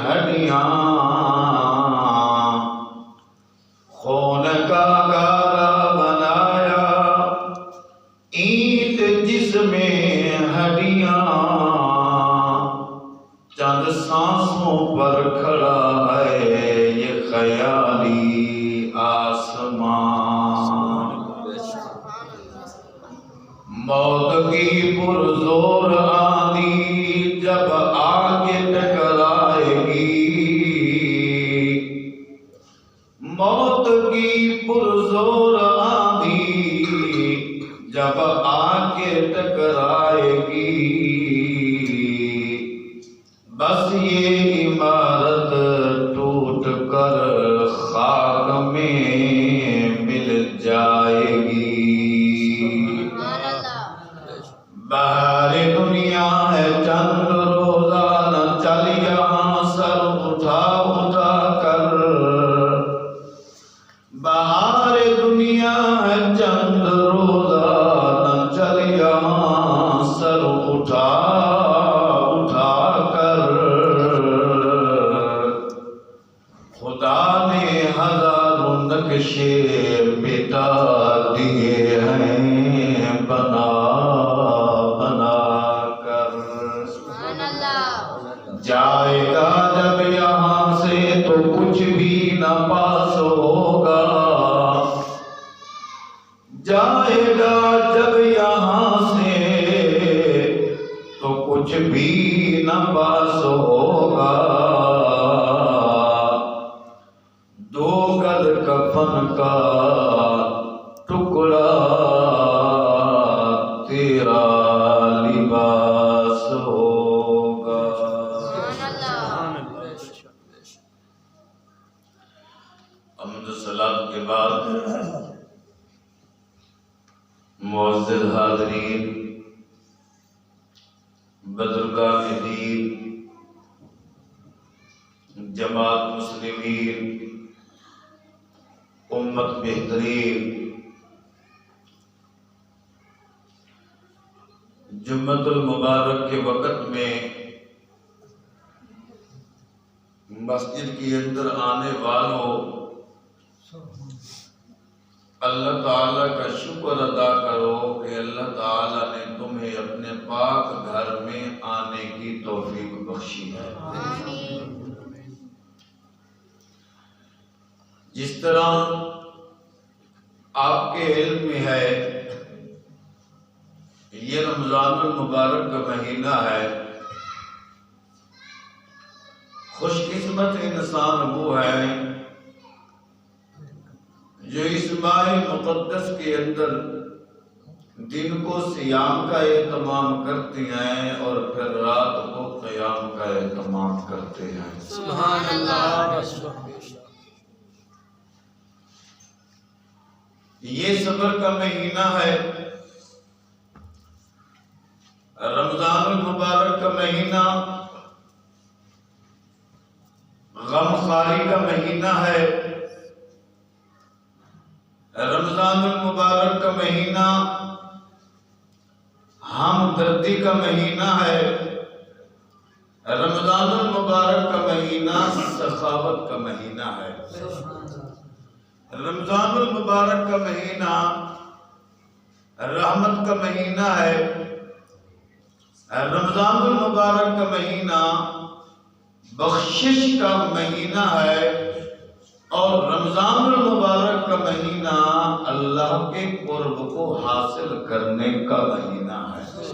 ہڈیاں خون کا گارا بنایا اینٹ جسم ہڈیاں چند سانسوں پر کھڑا ہے یہ خیالی آسمان موت کی پرزور آندھی جب آگے ٹکرائے گی موت کی پرزور آندھی جب آگے ٹکرائے گی بس یہ عمارت ٹوٹ کر خاک میں مل جائے گی بہار دنیا ہے چند روزہ نہ چل یہاں سر اٹھا اٹھا کر بہار دنیا ہے چند روزہ نہ چل یہاں سر اٹھا اٹھا کر خدا نے ہزاروں نقشے مٹا دیے ہیں بنا جائے گا جب یہاں سے تو کچھ بھی نہ پاس ہوگا جائے گا جب یہاں سے تو کچھ بھی نہ پاس ہوگا دو گز کفن کا ٹکڑا تیرا لباس ہوگا حمد و صلات کے بعد معزز حاضرین بزرگان دین جماعت مسلمین امت بہترین جمعۃ المبارک کے وقت میں مسجد کے اندر آنے والوں اللہ تعالیٰ کا شکر ادا کرو کہ اللہ تعالیٰ نے تمہیں اپنے پاک گھر میں آنے کی توفیق بخشی ہے جس طرح آپ کے علم میں ہے یہ رمضان المبارک کا مہینہ ہے خوش قسمت انسان وہ ہے جو اس ماہ مقدس کے اندر دن کو صیام کا اہتمام کرتے ہیں اور پھر رات کو قیام کا اہتمام کرتے ہیں سبحان اللہ یہ صبر کا مہینہ ہے رمضان المبارک کا مہینہ غم خواری کا مہینہ ہے رمضان المبارک کا مہینہ ہمدردی کا مہینہ ہے رمضان المبارک کا مہینہ سخاوت کا مہینہ ہے رمضان المبارک کا مہینہ رحمت کا مہینہ ہے رمضان المبارک کا مہینہ بخشش کا مہینہ ہے اور رمضان المبارک کا مہینہ اللہ کے قرب کو حاصل کرنے کا مہینہ ہے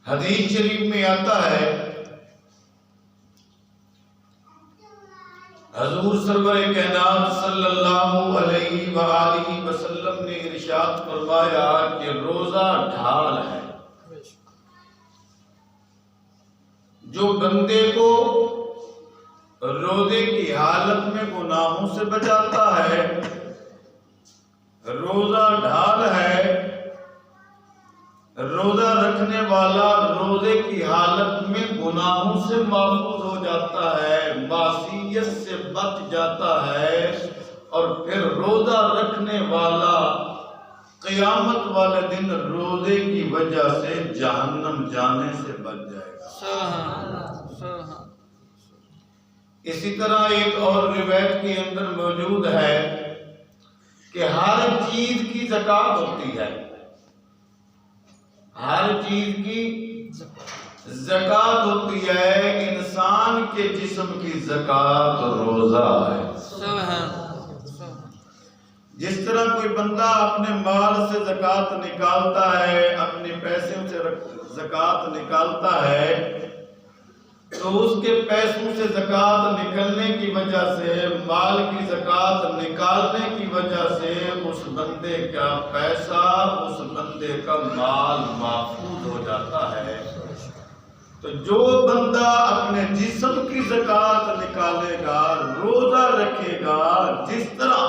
حدیث شریف میں آتا ہے حضور سرور کائنات صلی اللہ علیہ وآلہ وسلم نے ارشاد فرمایا کہ روزہ ڈھال ہے جو بندے کو روزے کی حالت میں گناہوں سے بچاتا ہے روزہ ڈھال ہے روزہ رکھنے والا روزے کی حالت میں گناہوں سے محفوظ ہو جاتا ہے معصیت سے بچ جاتا ہے اور پھر روزہ رکھنے والا قیامت والے دن روزے کی وجہ سے جہنم جانے سے بچ جائے گا اسی طرح ایک اور روایت کے اندر موجود ہے کہ ہر چیز کی زکوٰۃ ہوتی ہے، ہر چیز کی زکوٰۃ ہوتی ہے، انسان کے جسم کی زکوٰۃ روزہ ہے۔ جس طرح کوئی بندہ اپنے مال سے زکوٰۃ نکالتا ہے، اپنے پیسوں سے زکوٰۃ نکالتا ہے، تو اس کے پیسوں سے زکوٰۃ نکلنے کی وجہ سے، مال کی زکوٰۃ نکالنے کی وجہ سے اس بندے کا پیسہ، اس بندے کا مال محفوظ ہو جاتا ہے۔ تو جو بندہ اپنے جسم کی زکوٰۃ نکالے گا، روزہ رکھے گا، جس طرح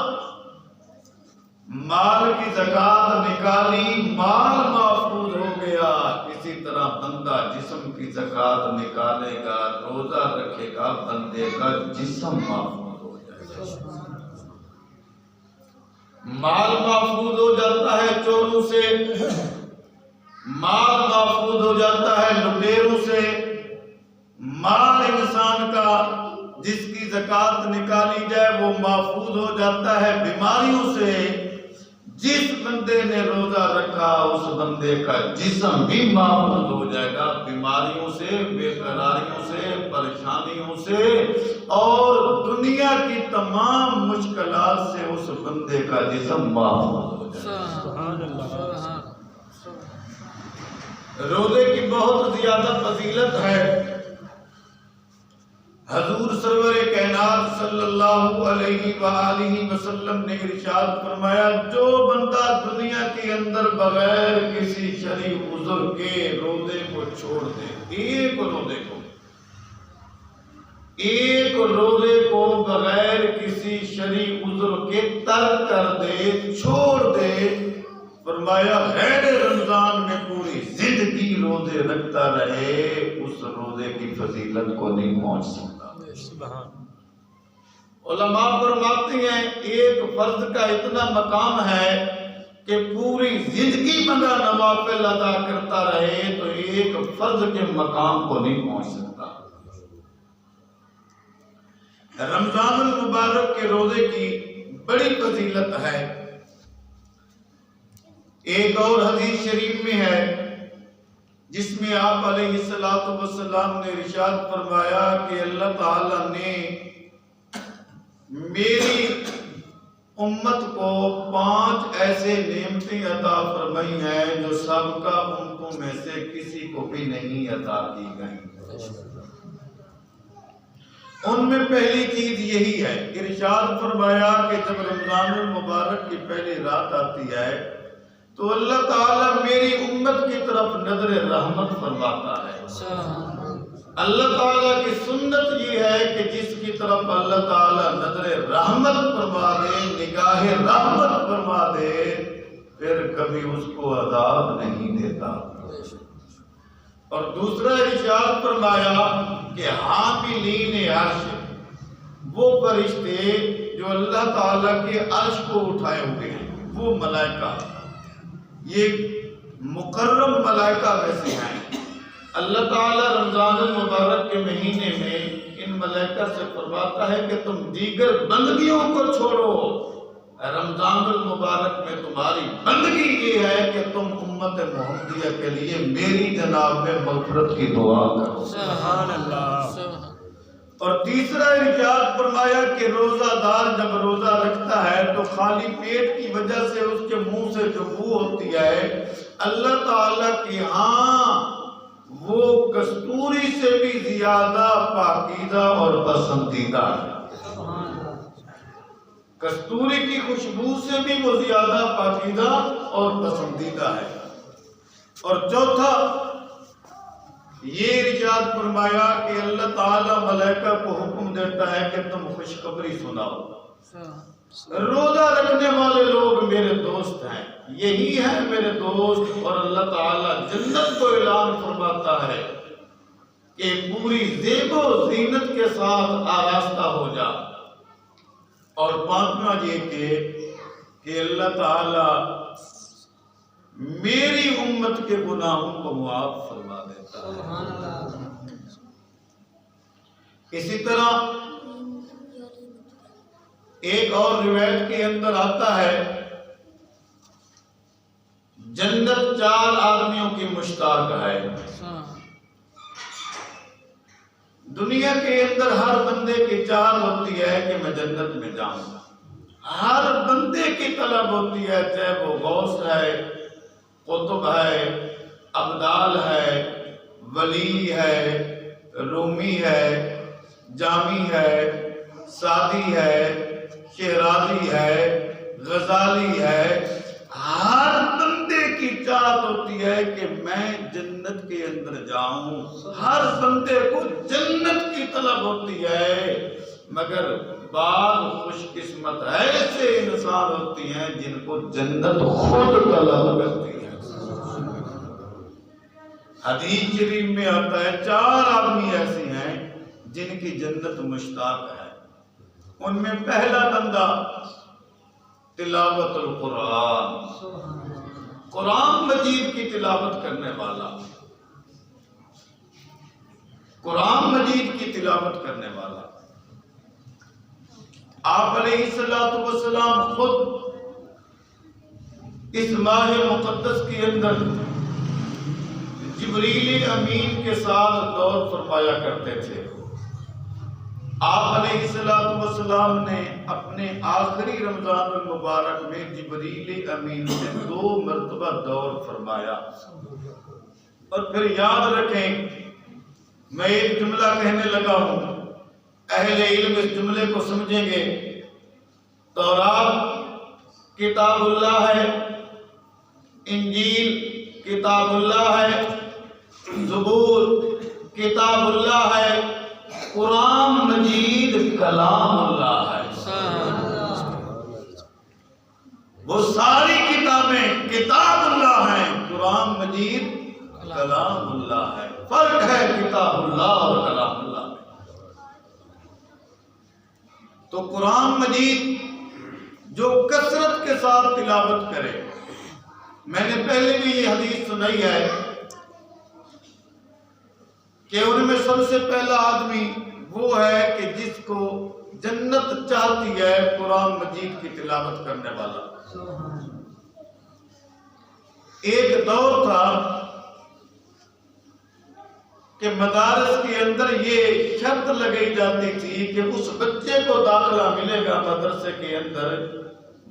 مال کی زکوٰۃ نکالی، مال محفوظ ہو گیا، اسی طرح بندہ جسم کی زکوٰۃ نکالے گا، روزہ رکھے گا، بندے کا جسم محفوظ ہو جائے گا۔ مال محفوظ ہو جاتا ہے چوروں سے، مال محفوظ ہو جاتا ہے لٹیروں سے، مال انسان کا جس کی زکوٰۃ نکالی جائے وہ محفوظ ہو جاتا ہے بیماریوں سے۔ جس بندے نے روزہ رکھا اس بندے کا جسم بھی محفوظ ہو جائے گا بیماریوں سے، بے قراریوں سے، پریشانیوں سے، اور دنیا کی تمام مشکلات سے اس بندے کا جسم محفوظ ہو جائے گا۔ روزے کی بہت زیادہ فضیلت ہے۔ حضور سرور کائنات صلی اللہ علیہ وآلہ وسلم نے ارشاد فرمایا، جو بندہ دنیا کے اندر بغیر کسی شرعی عذر کے روزے کو چھوڑ دے، ایک روزے کو بغیر کسی شرعی عذر کے ترک کر دے، چھوڑ دے، فرمایا غیر رمضان میں پوری زندگی روزے رکھتا رہے، اس روزے کی فضیلت کو نہیں پہنچ سکتا۔ علماء فرماتے ہیں ایک فرض کا اتنا مقام ہے کہ پوری زندگی بندہ نوافل ادا کرتا رہے تو ایک فرض کے مقام کو نہیں پہنچ سکتا۔ رمضان المبارک کے روزے کی بڑی فضیلت ہے۔ ایک اور حدیث شریف میں ہے جس میں آپ علیہ السلام نے ارشاد فرمایا کہ اللہ تعالیٰ نے میری امت کو 5 ایسے نعمتیں عطا فرمائی ہیں جو سابقہ امتوں میں سے کسی کو بھی نہیں عطا کی گئی۔ ان میں پہلی چیز یہی ہے، ارشاد فرمایا کہ جب رمضان المبارک کی پہلی رات آتی ہے تو اللہ تعالیٰ میری امت کی طرف نظر رحمت فرماتا ہے۔ اللہ تعالیٰ کی سنت یہ ہے کہ جس کی طرف اللہ تعالیٰ نظر رحمت فرما دے، نگاہ رحمت فرما دے، پھر کبھی اس کو عذاب نہیں دیتا۔ اور دوسرا ارشاد فرمایا کہ حاملین عرش، وہ فرشتے جو اللہ تعالیٰ کے عرش کو اٹھائے ہوئے ہیں، وہ ملائکہ، یہ مکرم ملائکہ میں سے ہیں۔ اللہ تعالیٰ رمضان المبارک کے مہینے میں ان ملائکہ سے فرماتا ہے کہ تم دیگر بندگیوں کو چھوڑو، رمضان المبارک میں تمہاری بندگی یہ ہے کہ تم امت محمدیہ کے لیے میری جناب میں مغفرت کی دعا کرو۔ سبحان اللہ۔ اور تیسرا ارشاد فرمایا کہ روزہ دار جب روزہ رکھتا ہے تو خالی پیٹ کی وجہ سے اس کے منہ سے جو بو ہوتی ہے اللہ تعالیٰ کی ہاں وہ کستوری سے بھی زیادہ پاکیزہ اور پسندیدہ ہے۔ کستوری کی خوشبو سے بھی وہ زیادہ پاکیزہ اور پسندیدہ ہے۔ اور چوتھا یہ ارشاد فرمایا کہ اللہ تعالیٰ ملائکہ کو حکم دیتا ہے کہ تم خوشخبری سناؤ۔ روزہ رکھنے والے لوگ میرے دوست ہیں، یہی ہے میرے دوست۔ اور اللہ تعالیٰ جنت کو اعلان فرماتا ہے کہ پوری زیب و زینت کے ساتھ آراستہ ہو جا۔ اور پانچواں یہ کہ اللہ تعالیٰ میری امت کے گناہوں کو معاف فرما دیتا ہے۔ اسی طرح ایک اور روایت کے اندر آتا ہے جنت 4 آدمیوں کی مشتاق ہے۔ دنیا کے اندر ہر بندے کی چاہت ہوتی ہے کہ میں جنت میں جاؤں، ہر بندے کی طلب ہوتی ہے، چاہے وہ غوث ہے، قطب ہے، ابدال ہے، ولی ہے، رومی ہے، جامی ہے، سعدی ہے، شیرازی ہے، غزالی ہے، ہر بندے کی چاہت ہوتی ہے کہ میں جنت کے اندر جاؤں، ہر بندے کو جنت کی طلب ہوتی ہے، مگر بعض خوش قسمت ایسے انسان ہوتی ہیں جن کو جنت خود طلب کرتی ہے۔ حدیث شریف میں آتا ہے 4 آدمی ایسے ہیں جن کی جنت مشتاق ہے، ان میں پہلا بندہ تلاوت القرآن، قرآن مجید کی تلاوت کرنے والا، قرآن مجید کی تلاوت کرنے والا۔ آپ علیہ السلام خود اس ماہ مقدس کے اندر جبریل امین کے ساتھ دور فرمایا کرتے تھے۔ آپ علیہ السلام نے اپنے آخری رمضان المبارک میں جبریل امین سے 2 مرتبہ دور فرمایا۔ اور پھر یاد رکھیں، میں ایک جملہ کہنے لگا ہوں، اہل علم اس جملے کو سمجھیں گے۔ تورات کتاب اللہ ہے، انجیل کتاب اللہ ہے، زبور کتاب اللہ ہے، قرآن مجید کلام اللہ ہے۔ وہ ساری کتابیں کتاب اللہ ہیں، قرآن مجید کلام اللہ ہے۔ فرق ہے کتاب اللہ اور کلام اللہ میں۔ تو قرآن مجید جو کثرت کے ساتھ تلاوت کرے، میں نے پہلے بھی یہ حدیث سنائی ہے کہ ان میں سب سے پہلا آدمی وہ ہے کہ جس کو جنت چاہتی ہے، قرآن مجید کی تلاوت کرنے والا۔ ایک دور تھا کہ مدارس کے اندر یہ شرط لگائی جاتی تھی کہ اس بچے کو داخلہ ملے گا مدرسے کے اندر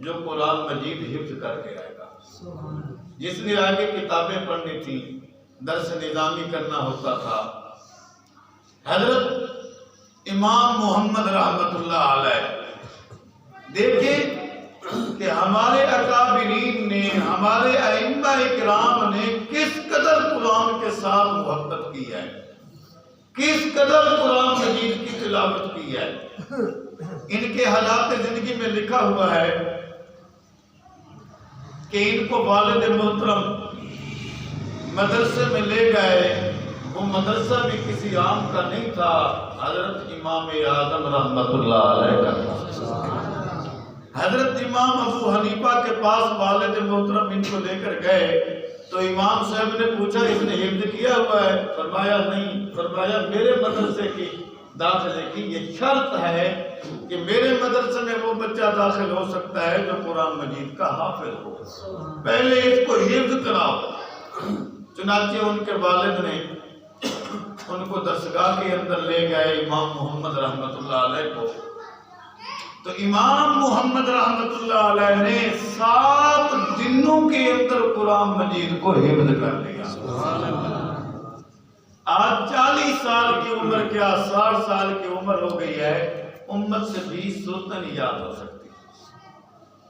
جو قرآن مجید حفظ کر کے آئے گا۔ جس نے آگے کتابیں پڑھنی تھی، درس نظامی کرنا ہوتا تھا۔ حضرت امام محمد رحمت اللہ علیہ، دیکھیں کہ ہمارے اکابرین نے، ہمارے ائمہ اکرام نے کس قدر قرآن کے ساتھ محبت کی ہے، کس قدر قرآن مجید کی تلاوت کی ہے۔ ان کے حالات زندگی میں لکھا ہوا ہے کہ ان کو والد محترم مدرسے میں لے گئے۔ وہ مدرسہ بھی کسی عام کا نہیں تھا، حضرت امام اعظم رحمت اللہ علیہ کا تھا۔ حضرت امام ابو حنیفہ کے پاس والد محترم ان کو لے کر گئے تو امام صاحب نے پوچھا اس نے حفظ کیا ہوا ہے؟ فرمایا نہیں۔ فرمایا میرے مدرسے کی داخلے کی یہ شرط ہے کہ میرے مدرسے میں وہ بچہ داخل ہو سکتا ہے جو قرآن مجید کا حافظ ہو، پہلے اس کو حفظ کراؤ۔ چنانچہ ان کے والد نے ان کو درسگاہ کے اندر لے گئے امام محمد رحمت اللہ علیہ کو، تو امام محمد رحمت اللہ علیہ نے 7 دنوں کے اندر قرآن مجید کو حفظ کر لیا۔ آج 40 سال کی عمر، کیا 60 سال کی عمر ہو گئی ہے، امت سے 20 صورتیں نہیں یاد ہو سکتی۔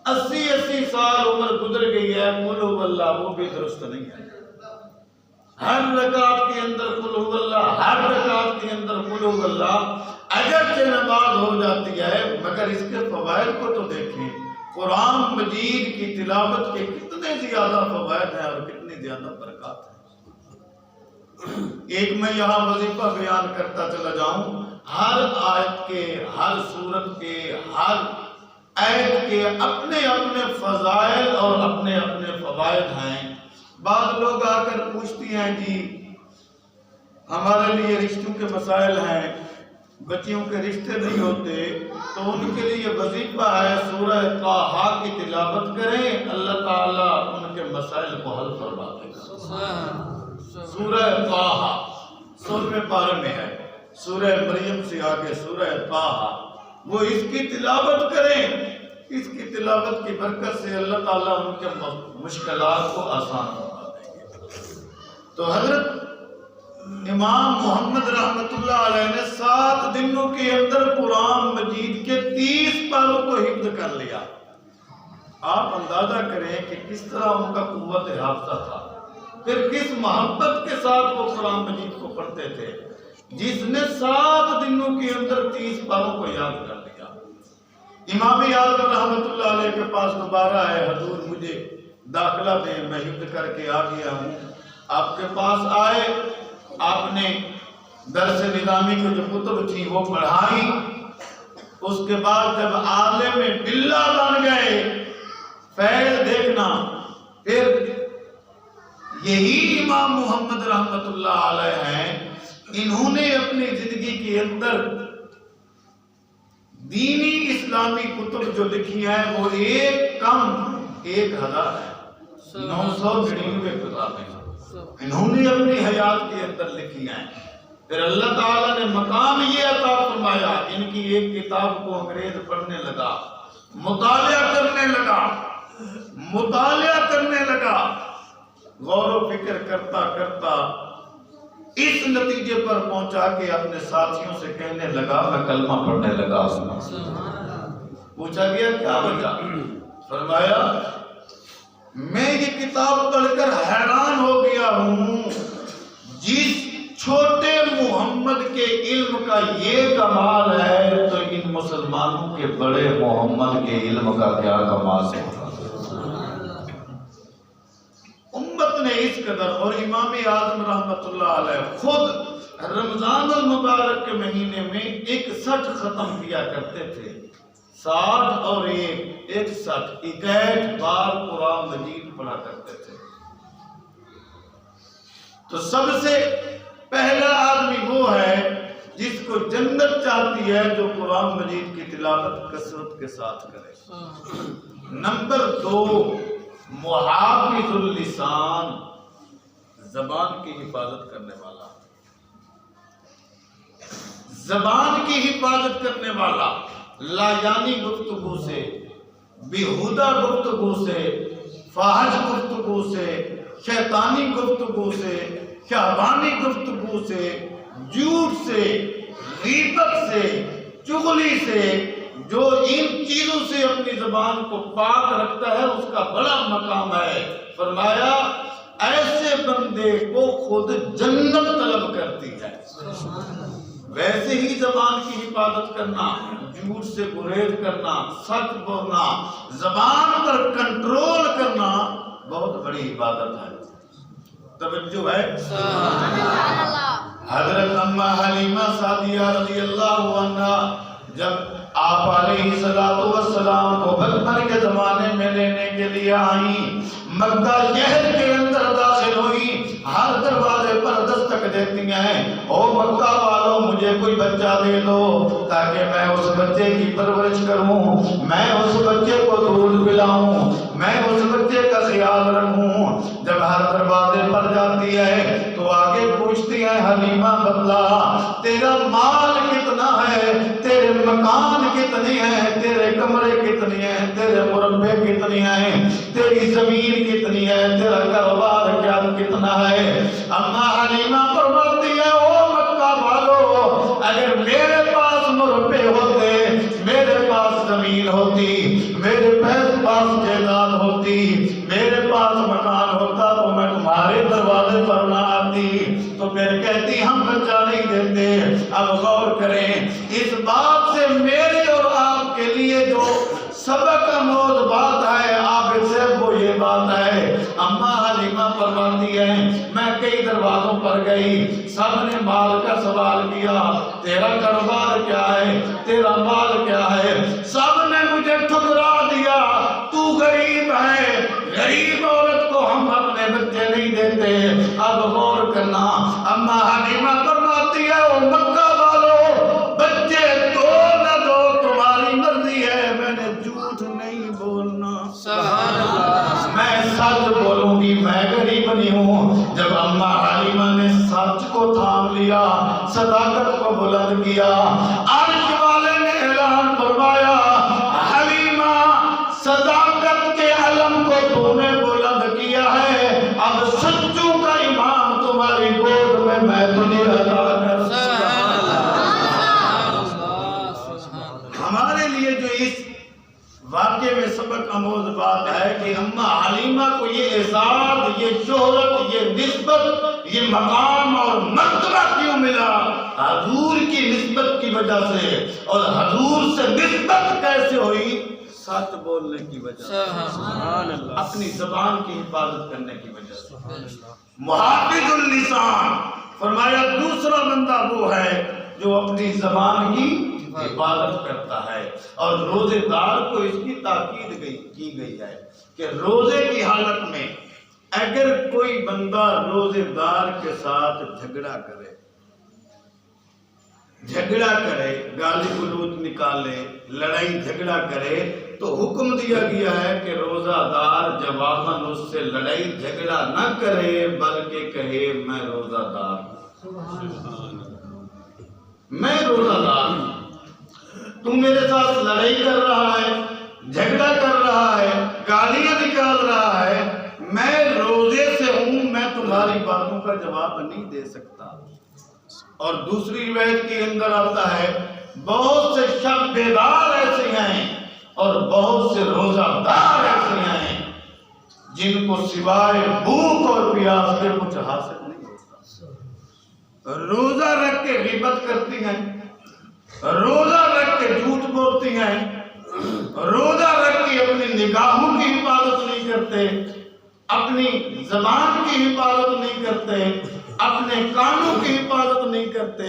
80 سال عمر گزر گئی ہے، قل هو اللہ وہ بھی درست نہیں ہے۔ ہر رکعت کے اندر قل هو اللہ، ہر رکعت کے اندر قل هو اللہ، اگرچہ نماز ہو جاتی ہے مگر اس کے فوائد کو تو دیکھیں۔ قرآن مجید کی تلاوت کے کتنے زیادہ فوائد ہیں اور کتنی زیادہ برکات ہیں۔ ایک میں یہاں وظیفہ بیان کرتا چلا جاؤں، ہر آیت کے، ہر سورت کے، ہر آیت کے اپنے اپنے فضائل اور اپنے اپنے فوائد ہیں۔ بعض لوگ آ کر پوچھتی ہیں جی ہمارے لیے رشتوں کے مسائل ہیں، بچیوں کے رشتے نہیں ہوتے تو ان کے لیے وظیفہ ہے سورہ طٰہٰ کی تلاوت کریں، اللہ تعالیٰ ان کے مسائل کو حل فرما دے گا۔ سورہ طٰہٰ 16ویں پارے میں ہے، سورہ مریم سے آگے سورہ طٰہٰ، وہ اس کی تلاوت کریں، اس کی تلاوت کی برکت سے اللہ تعالیٰ ان کے مشکلات کو آسان بنا دیں گے۔ تو حضرت امام محمد رحمت اللہ علیہ نے 7 دنوں کے اندر قرآن مجید کے 30 پاروں کو حفظ کر لیا۔ آپ اندازہ کریں کہ کس طرح ان کا قوت حافظہ تھا، پھر کس محبت کے ساتھ وہ قرآن مجید کو پڑھتے تھے، جس نے 7 دنوں کے اندر 30 پاروں کو یاد کر لیا۔ امام اعظم رحمت اللہ علیہ کے پاس دوبارہ ہے، حضور مجھے داخلہ دیں، میں حفظ کر کے آ گیا ہوں۔ آپ کے پاس آئے، آپ نے درس نظامی کو جو کتب تھی وہ پڑھائی، اس کے بعد جب عالم باللہ بن گئے، فیض دیکھنا، پھر یہی امام محمد رحمت اللہ علیہ ہیں، انہوں نے اپنی زندگی کے اندر دینی اسلامی کتب جو لکھی ہیں وہ ایک کم 1000 ہے، 999 کتابیں انہوں نے اپنی حیات کے اندر لکھی ہیں۔ پھر اللہ تعالیٰ نے مقام یہ عطا فرمایا، ان کی ایک کتاب کو انگریز پڑھنے لگا، مطالعہ کرنے لگا، غور و فکر کرتا کرتا اس نتیجے پر پہنچا کہ اپنے ساتھیوں سے کہنے لگا میں کلمہ پڑھنے لگا۔ پوچھا گیا کیا وجہ؟ فرمایا میں یہ کتاب پڑھ کر حیران ہو گیا ہوں، جس چھوٹے محمد کے علم کا یہ کمال ہے تو ان مسلمانوں کے بڑے محمد کے علم کا کیا کمال ہے۔ امت نے اس قدر، اور امام اعظم رحمت اللہ علیہ خود رمضان المبارک کے مہینے میں 61 ختم کیا کرتے تھے، 60 اور 61 بار قرآن مجید پڑھا کرتے تھے۔ تو سب سے پہلا آدمی وہ ہے جس کو جنت چاہتی ہے جو قرآن مجید کی تلاوت کثرت کے ساتھ کرے۔ نمبر 2 محافظ اللسان، زبان کی حفاظت کرنے والا، زبان کی حفاظت کرنے والا، لایانی گفتگو سے، بیہودہ گفتگو سے، فاحش گفتگو سے، شیطانی گفتگو سے، شہوانی گفتگو سے، جھوٹ سے، غیبت سے، چغلی سے، جو ان چیزوں سے اپنی زبان کو پاک رکھتا ہے اس کا بڑا مقام ہے۔ فرمایا ایسے بندے کو خود جنت طلب کرتی ہے۔ ویسے ہی زبان کی حفاظت کرنا، جھوٹ سے گریز کرنا، سچ بولنا، زبان پر کنٹرول کرنا بہت بڑی عبادت ہے۔ توجہ ہے؟ حضرت اماں حلیمہ سعدیہ رضی اللہ عنہا جب آپ علیہ السلام کو بچپن کے زمانے میں لینے کے لیے آئیں، مکہ شہر کے اندر داخل ہوئی، ہر دروازے پر دستک دیتی ہیں، او مکہ والوں مجھے کوئی بچہ دے دو تاکہ میں اس بچے کی پرورش کروں، میں اس بچے کو دودھ پلاؤں، میں اس بچے کا خیال رکھوں۔ جب ہر دروازے پر جاتی ہے تو آگے پوچھتی ہے حلیمہ بتلا تیرا مال کتنا ہے، تیرے مکان کتنی ہے، تیرے کمرے کتنی ہیں، تیرے مربع کتنی ہیں، تیری زمین کتنی ہے، تیرا کاروبار کیا کتنا ہے۔ اماں حلیمہ فرماتی ہے او مکہ والو اگر میرے پاس مربع ہوتے، میرے پاس زمین ہوتی، میرے پاس جائیداد ہوتی، میرے پاس مکان ہوتا تو میں تمہارے دروازے پر نہ آتی۔ تو پھر کہتی ہم بچہ نہیں دیتے۔ اب غور کریں اس بات سے میرے اور آپ کے لیے جو سبق آموز بات ہے عابد سے وہ یہ بات ہے، اماں حلیمہ فرماتی ہے میں کئی دروازوں پر گئی، سب نے مال کا سوال کیا، تیرا کاروبار کیا ہے، تیرا مال کیا ہے، سب نے مجھے ٹھکرا دیا، تو غریب ہے، غریب عورت کو ہم اپنے بچے نہیں دیتے۔ اب غور کرنا، اماں حلیمہ فرماتی ہے او مکہ والو جب اماں حلیمہ نے سچ کو تھام لیا، صداقت کو بلند کیا، عرش والے نے اعلان فرمایا حلیمہ صداقت کے علم کو تو نے بلند کیا ہے، اب سچوں کا امام تمہاری گود میں تمہیں ادا کر سکتا۔ ہمارے لیے جو اس واقعے میں سبق آموز بات ہے کہ اماں حلیمہ کو یہ اعزاز، یہ شہرت، یہ نسبت، یہ مقام اور مرتبہ کیوں ملا؟ حضور کی نسبت کی وجہ سے، اور حضور سے نسبت کیسے ہوئی؟ سچ بولنے کی وجہ سے، اپنی زبان کی حفاظت کرنے کی وجہ سے۔ محافظ اللسان، فرمایا دوسرا بندہ وہ ہے جو اپنی زبان کی حفاظت کرتا ہے، اور روزے دار کو اس کی تاکید کی گئی ہے کہ روزے کی حالت میں اگر کوئی بندہ روزے دار کے ساتھ جھگڑا کرے، گالی گلوچ نکالے، لڑائی جھگڑا کرے، تو حکم دیا گیا ہے کہ روزہ دار جواباً اس سے لڑائی جھگڑا نہ کرے، بلکہ کہے میں روزہ دار ہوں، میں روزہ دار ہوں، تو میرے ساتھ لڑائی کر رہا ہے، جھگڑا کر رہا ہے، گالیاں نکال رہا ہے، میں روزے سے ہوں، میں تمہاری باتوں کا جواب نہیں دے سکتا۔ اور دوسری روایت کے اندر آتا ہے بہت سے شب بیدار ایسے ہیں اور بہت سے روزہ دار ایسے ہیں جن کو سوائے بھوک اور پیاس کے کچھ حاصل نہیں ہوتا۔ روزہ رکھ کے غیبت کرتی ہیں، روزہ رکھ کے جھوٹ بولتی ہیں، روزہ رکھ کے اپنی نگاہوں کی حفاظت نہیں کرتے، اپنی زبان کی حفاظت نہیں کرتے، اپنے کانوں کی حفاظت نہیں کرتے۔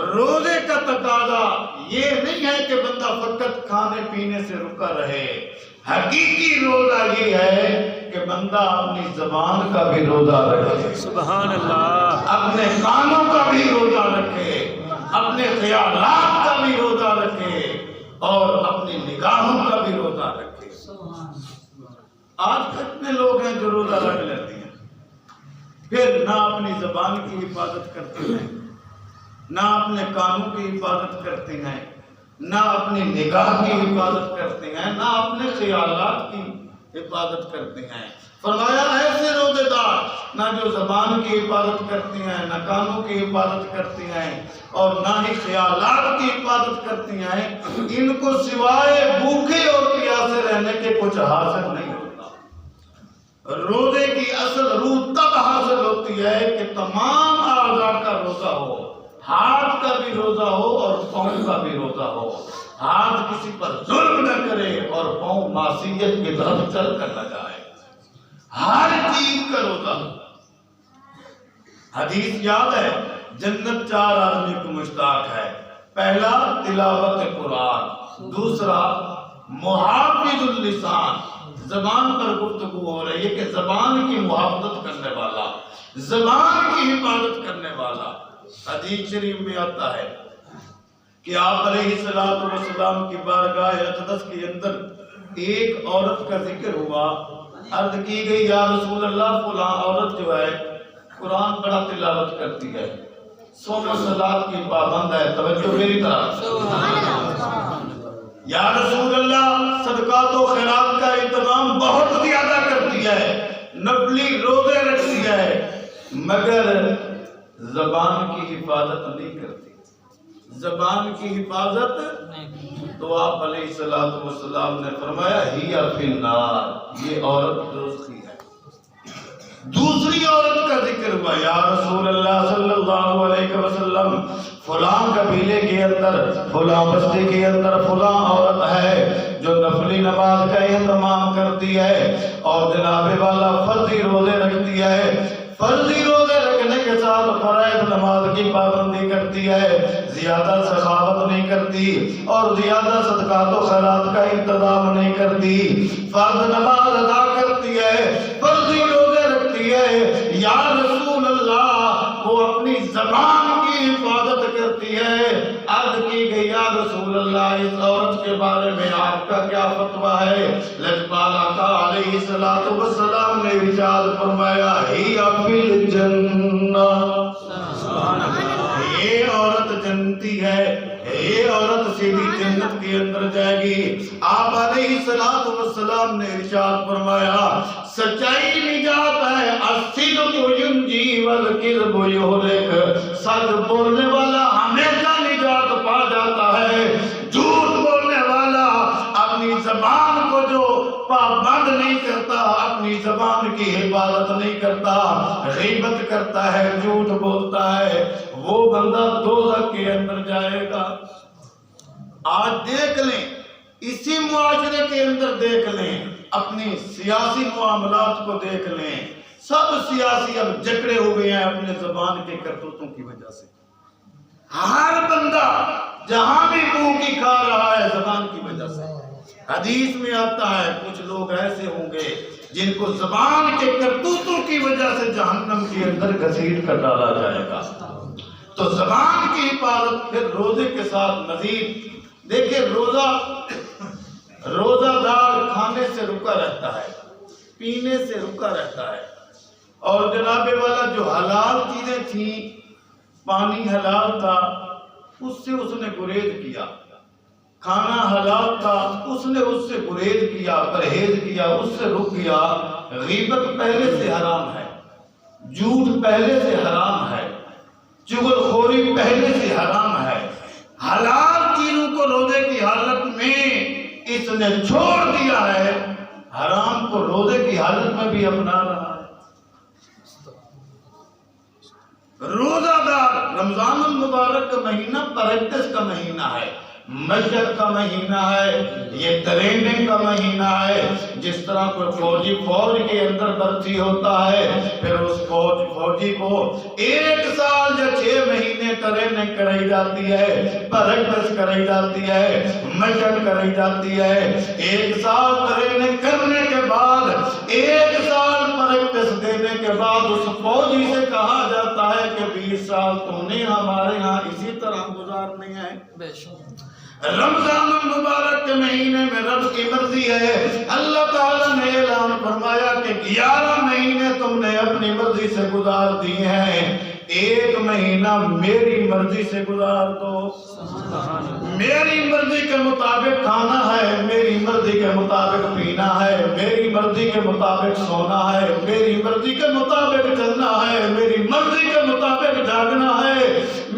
روزے کا تقاضا یہ نہیں ہے کہ بندہ فقط کھانے پینے سے رکا رہے، حقیقی روزہ یہ ہے کہ بندہ اپنی زبان کا بھی روزہ رکھے، سبحان اللہ، اپنے کانوں کا بھی روزہ رکھے، اپنے خیالات کا بھی روزہ رکھے، اور اپنی نگاہوں کا بھی روزہ رکھے۔ آج کتنے لوگ ہیں جو روزہ رکھ لیتے ہیں، پھر نہ اپنی زبان کی حفاظت کرتے ہیں، نہ اپنے کانوں کی حفاظت کرتے ہیں، نہ اپنی نگاہ کی حفاظت کرتے ہیں، نہ اپنے خیالات کی حفاظت کرتے ہیں۔ فرمایا ایسے روزے دار نہ جو زبان کی حفاظت کرتے ہیں، نہ کانوں کی حفاظت کرتے ہیں، اور نہ ہی خیالات کی حفاظت کرتی ہیں، ان کو سوائے بھوکے اور پیاسے رہنے کے کچھ حاصل نہیں ہوتا۔ روزے کی اصل روح تب حاصل ہوتی ہے کہ تمام اعضاء کا روزہ ہو، ہاتھ کا بھی روزہ ہو اور پاؤں کا بھی روزہ ہو، ہاتھ کسی پر ظلم نہ کرے اور پاؤں معصیت کی طرف چل کر نہ جائے، ہر چیز کا روزہ۔ حدیث یاد ہے، جنت 4 آدمی کو مشتاق ہے، پہلا تلاوت قرآن، دوسرا محافظ اللسان، زبان پر گفتگو ہو رہی ہے کہ زبان کی محافظت کرنے والا، زبان کی حفاظت کرنے والا۔ حدیث شریف میں آتا ہے کہ آپ علیہ السلام کی بارگاہ اقدس کے اندر ایک عورت کا ذکر ہوا، عرض کی گئی یا رسول اللہ فلاں عورت جو ہے قرآن بڑا تلاوت کرتی ہے، صوم و صلات کی پابند ہے، توجہ میری طرف، یا رسول اللہ صدقات و خیرات کا اہتمام بہت زیادہ کرتی ہے، نفلی روزے رکھتی ہے، مگر زبان کی حفاظت نہیں کرتی، زبان کی حفاظت۔ تو آپ علیہ السلام نے فرمایا ہی فی النار، یہ عورت دوزخی ہے۔ دوسری عورت کا ذکر ہوا، یا رسول اللہ صلی اللہ علیہ وسلم فلاں قبیلے کے اندر، فلاں بستی کے اندر فلاں عورت ہے جو نفلی نماز کا اہتمام کرتی ہے اور جناب والا فرضی روزے رکھتی ہے، فرضی روزے رکھنے کے ساتھ فرائض نماز کی پابندی کرتی ہے، زیادہ سخاوت نہیں کرتی اور زیادہ صدقات و خیرات کا انتظام نہیں کرتی، فرض نماز ادا کرتی ہے، فرضی روزے رکھتی ہے، یا رسول اللہ وہ اپنی زبان کی حفاظت کرتی ہے۔ عرض کی گئی یا رسول رسول اللہ اس عورت کے بارے میں آپ کا کیا فتویٰ ہے؟ لجپال آقا علیہ السلام نے ارشاد فرمایا ہی فی الجنہ، یہ عورت جنتی ہے، یہ عورت سیدھی جنت کے اندر جائے گی۔ آپ علیہ السلام نے ارشاد فرمایا سچائی نجات ہے، الصدق ینجی والکذب یہلک، سچ بولنے والا ہمیشہ نجات پا جاتا ہے، جھوٹ بولنے والا اپنی زبان کو جو پابند نہیں کرتا، اپنی زبان کی حفاظت نہیں کرتا، غیبت کرتا ہے، جھوٹ بولتا ہے، وہ بندہ دوزخ کے اندر جائے گا۔ آج دیکھ لیں، اسی معاشرے کے اندر دیکھ لیں، اپنی سیاسی معاملات کو دیکھ لیں، سب سیاسی اب جکڑے ہو گئے ہیں اپنے زبان کے کرتوتوں کی وجہ سے۔ ہر بندہ جہاں بھی منہ کی کھا رہا ہے زبان کی وجہ سے۔ حدیث میں آتا ہے کچھ لوگ ایسے ہوں گے جن کو زبان کے کرتوتوں کی وجہ سے جہنم کے اندر گھسیٹ کر ڈالا جائے گا۔ تو زبان کی حفاظت پھر روزے کے ساتھ مزید دیکھیں، روزہ دار کھانے سے رکا رہتا ہے، پینے سے رکا رہتا ہے، اور جناب والا جو حلال چیزیں تھیں، پانی حلال تھا اس سے اس نے گریز کیا، کھانا حلال تھا اس نے اس سے گریز کیا، پرہیز کیا، اس سے رک گیا۔ غیبت پہلے سے حرام ہے، جھوٹ پہلے سے حرام ہے، چغل خوری پہلے سے حرام ہے، حلال چیزوں کو روزے کی حالت میں اس نے چھوڑ دیا ہے، حرام کو روزے کی حالت میں بھی اپنا رہا ہے۔ روزہ دار رمضان المبارک کا مہینہ پریکٹس کا مہینہ ہے، مشق کا مہینہ ہے، یہ ٹریننگ کا مہینہ ہے۔ جس طرح کوئی فوجی فوج کے اندر بھرتی ہوتا ہے، پھر اس فوجی کو 1 سال یا 6 مہینے ٹریننگ کرائی جاتی ہے، پریکٹس کرائی جاتی ہے، مشق کرائی جاتی ہے۔ 1 سال ٹریننگ کرنے کے بعد، 1 سال پریکٹس دینے کے بعد اس فوجی سے کہا جاتا ہے کہ 20 سال تم نے ہمارے ہاں اسی طرح گزارنے ہیں۔ رمضان المبارک کے مہینے میں رب کی مرضی ہے، اللہ تعالیٰ نے اعلان فرمایا کہ 11 مہینے تم نے اپنی مرضی سے گزار دیے ہیں، 1 مہینہ میری مرضی سے گزار دو۔ میری مرضی کے مطابق کھانا ہے، میری مرضی کے مطابق پینا ہے، میری مرضی کے مطابق سونا ہے، میری مرضی کے مطابق چلنا ہے، میری مرضی کے مطابق جاگنا ہے،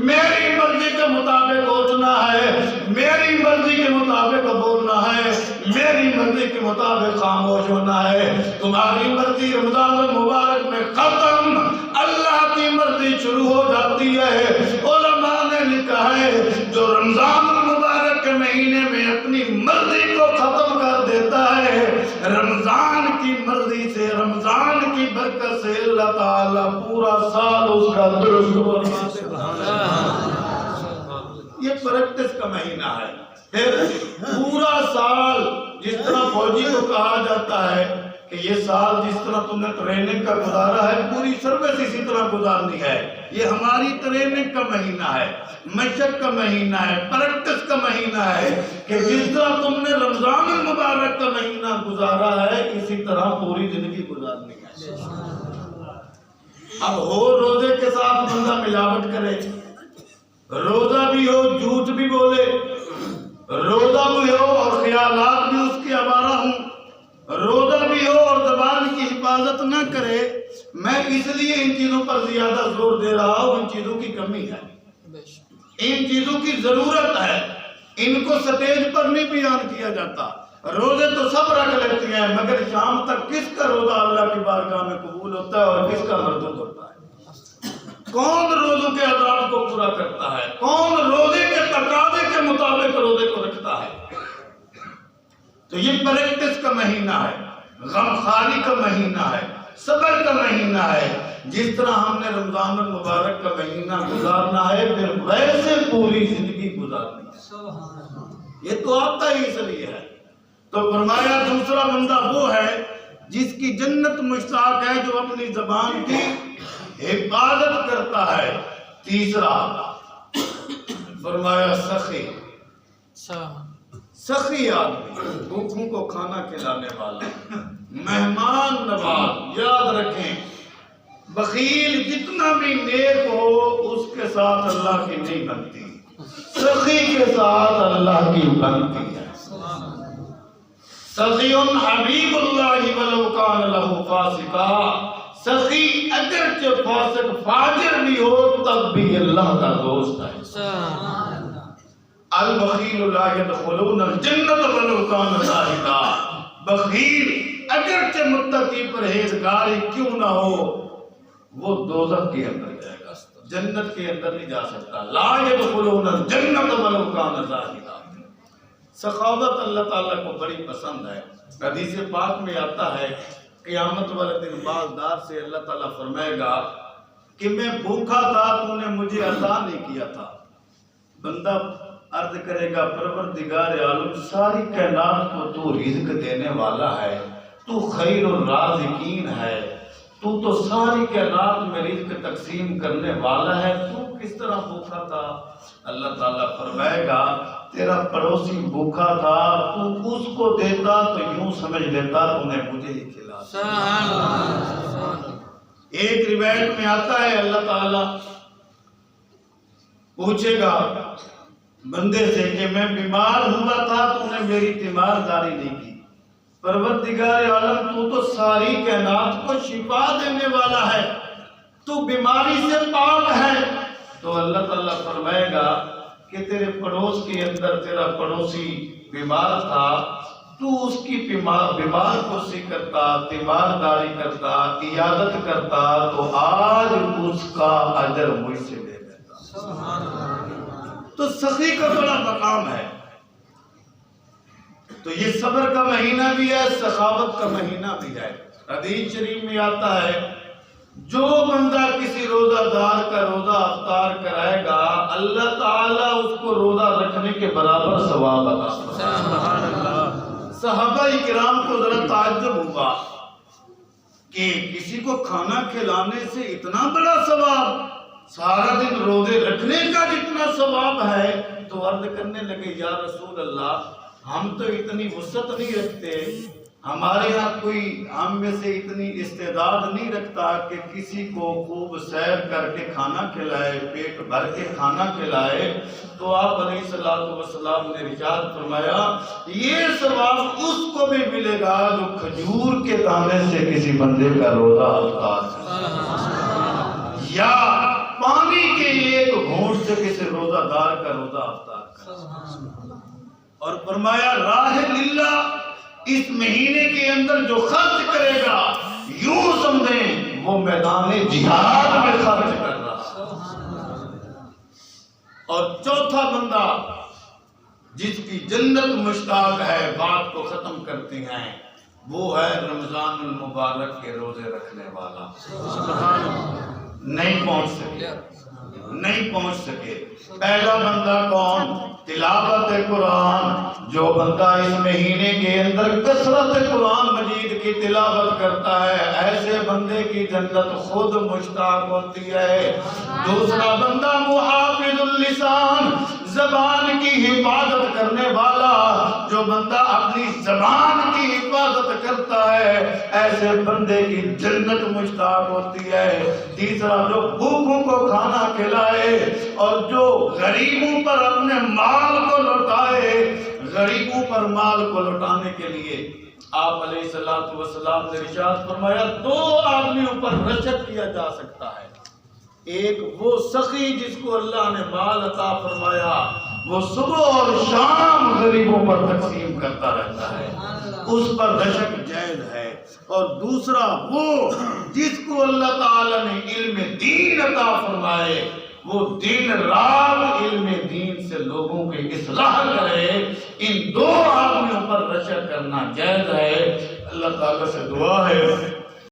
میری مرضی کے مطابق اٹھنا ہے، میری مرضی کے مطابق بولنا ہے، میری مرضی کے مطابق خاموش ہونا ہے۔ تمہاری مرضی رمضان المبارک میں ختم، اللہ کی مرضی شروع ہو جاتی ہے۔ علماء نے لکھا ہے جو رمضان المبارک کے مہینے میں اپنی مرضی کو ختم کر دیتا ہے، رمضان کی مرضی سے، رمضان کی برکت سے اللہ تعالیٰ پورا سال اس کا درست بنا دیتا ہے۔ یہ پریکٹس کا مہینہ ہے۔ پھر پورا سال جس طرح فوجی کو کہا جاتا ہے کہ یہ سال جس طرح تم نے ٹریننگ کا گزارا ہے، پوری سروس اسی طرح گزارنی ہے۔ یہ ہماری ٹریننگ کا مہینہ ہے، مشق کا مہینہ ہے، پریکٹس کا مہینہ ہے کہ جس طرح تم نے رمضان المبارک کا مہینہ گزارا ہے، اسی طرح پوری زندگی گزارنی ہے۔ اب ہو روزے کے ساتھ بندہ ملاوٹ کرے، روزہ بھی ہو جھوٹ بھی بولے، روزہ بھی ہو اور خیالات بھی اس کے آوارہ ہوں، روزہ بھی ہو اور زبان کی حفاظت نہ کرے۔ میں اس لیے ان چیزوں پر زیادہ زور دے رہا ہوں، ان چیزوں کی کمی ہے، ان چیزوں کی ضرورت ہے، ان کو سٹیج پر نہیں بیان کیا جاتا۔ روزے تو سب رکھ لیتے ہیں، مگر شام تک کس کا روزہ اللہ کی بارگاہ میں قبول ہوتا ہے اور کس کا مردود ہوتا ہے؟ کون روزوں کے آداب کو پورا کرتا ہے؟ کون روزے کے تقاضے کے مطابق روزے کو رکھتا ہے؟ تو یہ پریکٹس کا مہینہ ہے، غمخواری کا مہینہ ہے، صبر کا مہینہ ہے۔ جس طرح ہم نے رمضان المبارک کا مہینہ گزارنا ہے، پھر ویسے پوری زندگی گزارنی ہے۔ یہ تو آپ کا ہی اس لیے ہے۔ تو فرمایا دوسرا بندہ وہ ہے جس کی جنت مشتاق ہے، جو اپنی زبان کی حفاظت کرتا ہے۔ تیسرا فرمایا سخی، سخی آدمی، بھوکھوں کو کھانا کھلانے والا، مہمان نواز۔ یاد رکھیں بخیل جتنا بھی نیک ہو اس کے ساتھ اللہ کی نہیں بنتی، سخی کے ساتھ اللہ کی بنتی ہے۔ سخی حبیب اللہ ولو کان لہ فاسقا، سخی اگرچہ فاسق فاجر بھی ہو تب بھی اللہ کا دوست ہے۔ البخیل لا يدخلون الجنت ولو کان زاہدا، بخیل اگرچہ متقی پرہیزگار کیوں نہ ہو وہ دوزخ کے اندر جائے گا، جنت کے اندر نہیں جا سکتا۔ لا يدخلون الجنت ولو کان زاہدا۔ سخاوت اللہ تعالیٰ کو بڑی پسند ہے۔ حدیث پاک میں آتا ہے قیامت والے دن مالدار سے اللہ تعالیٰ فرمائے گا کہ میں بھوکا تھا تو نے مجھے عطا نہیں کیا تھا۔ بندہ عرض کرے گا پروردگار عالم ساری کائنات کو تو رزق دینے والا ہے، تو خیر الرازقین ہے، تو ساری کائنات میں رزق تقسیم کرنے والا ہے، تو کس طرح بھوکا تھا؟ اللہ تعالیٰ فرمائے گا تیرا پڑوسی بھوکا تھا، تو اس کو دیتا تو یوں سمجھ لیتا تو نے مجھے ہی کھلا۔ ایک روایت میں آتا ہے اللہ تعالیٰ پوچھے گا بندے سے کہ میں بیمار ہوا تھا تو نے میری تیمارداری نہیں کی، پروردگار عالم تو ساری کائنات کو شفا دینے والا ہے، تو بیماری سے پاک ہے۔ تو اللہ تعالیٰ فرمائے گا کہ تیرے پڑوس کے اندر تیرا پڑوسی بیمار تھا، تو اس کی بیمار کو سی کرتا، تیمارداری کرتا، عیادت کرتا تو آج اس کا اجر مجھ سے لے لیتا۔ تو سخی کا بڑا مقام ہے۔ تو یہ صبر کا مہینہ بھی ہے، سخاوت کا مہینہ بھی ہے۔ حدیث شریف میں آتا ہے جو بندہ کسی روزہ دار کا روزہ افطار کرائے گا اللہ تعالیٰ اس کو روزہ رکھنے کے برابر ثواب عطا فرمائے۔ صحابہ کرام کو ذرا تعجب ہوا کہ کسی کو کھانا کھلانے سے اتنا بڑا ثواب، سارا دن روزے رکھنے کا جتنا ثواب ہے، تو عرض کرنے لگے یا رسول اللہ ہم تو اتنی وسعت نہیں رکھتے، ہمارے ہاں کوئی ہم میں سے اتنی استعداد نہیں رکھتا کہ کسی کو خوب سیر کر کے کھانا کھلائے، پیٹ بھر کے کھانا کھلائے۔ تو آپ علیہ الصلوۃ والسلام نے ارشاد فرمایا یہ ثواب اس کو بھی ملے گا جو کھجور کے دانے سے کسی بندے کا روزہ افطار کرے، یا پانی کے ایک گھونٹ سے کسی روزہ دار کا روزہ افطار کرے۔ اور فرمایا راہ للہ اس مہینے کے اندر جو خرچ کرے گا یوں سمجھیں وہ میدان جہاد میں خرچ کر رہا۔ اور چوتھا بندہ جس کی جنت مشتاق ہے، بات کو ختم کرتے ہیں، وہ ہے رمضان المبارک کے روزے رکھنے والا۔ نہیں پہنچ سکے۔ پہلا بندہ کون؟ تلاوت قرآن۔ جو بندہ اس مہینے کے اندر کثرت قرآن مجید کی تلاوت کرتا ہے ایسے بندے کی جنت خود مشتاق ہوتی ہے۔ دوسرا بندہ محافظ اللسان، زبان کی حفاظت کرنے والا، جو بندہ اپنی زبان کی حفاظت کرتا ہے ایسے بندے کی جنت مشتاق ہوتی ہے۔ تیسرا جو بھوکوں کو کھانا کھلائے اور جو غریبوں پر اپنے مال کو لوٹائے، غریبوں پر مال کو لوٹانے کے لیے آپ علیہ الصلوۃ والسلام نے ارشاد فرمایا دو آدمیوں پر رشک کیا جا سکتا ہے۔ ایک وہ سخی جس کو اللہ نے مال عطا فرمایا، وہ صبح اور شام غریبوں پر تقسیم کرتا رہتا ہے، اس پر رشک جائز ہے۔ اور دوسرا وہ جس کو اللہ تعالیٰ نے علم دین عطا فرمائے، وہ دن رات علم دین سے لوگوں کی اصلاح کرے، ان دو آدمیوں پر رشک کرنا جائز ہے۔ اللہ تعالیٰ سے دعا ہے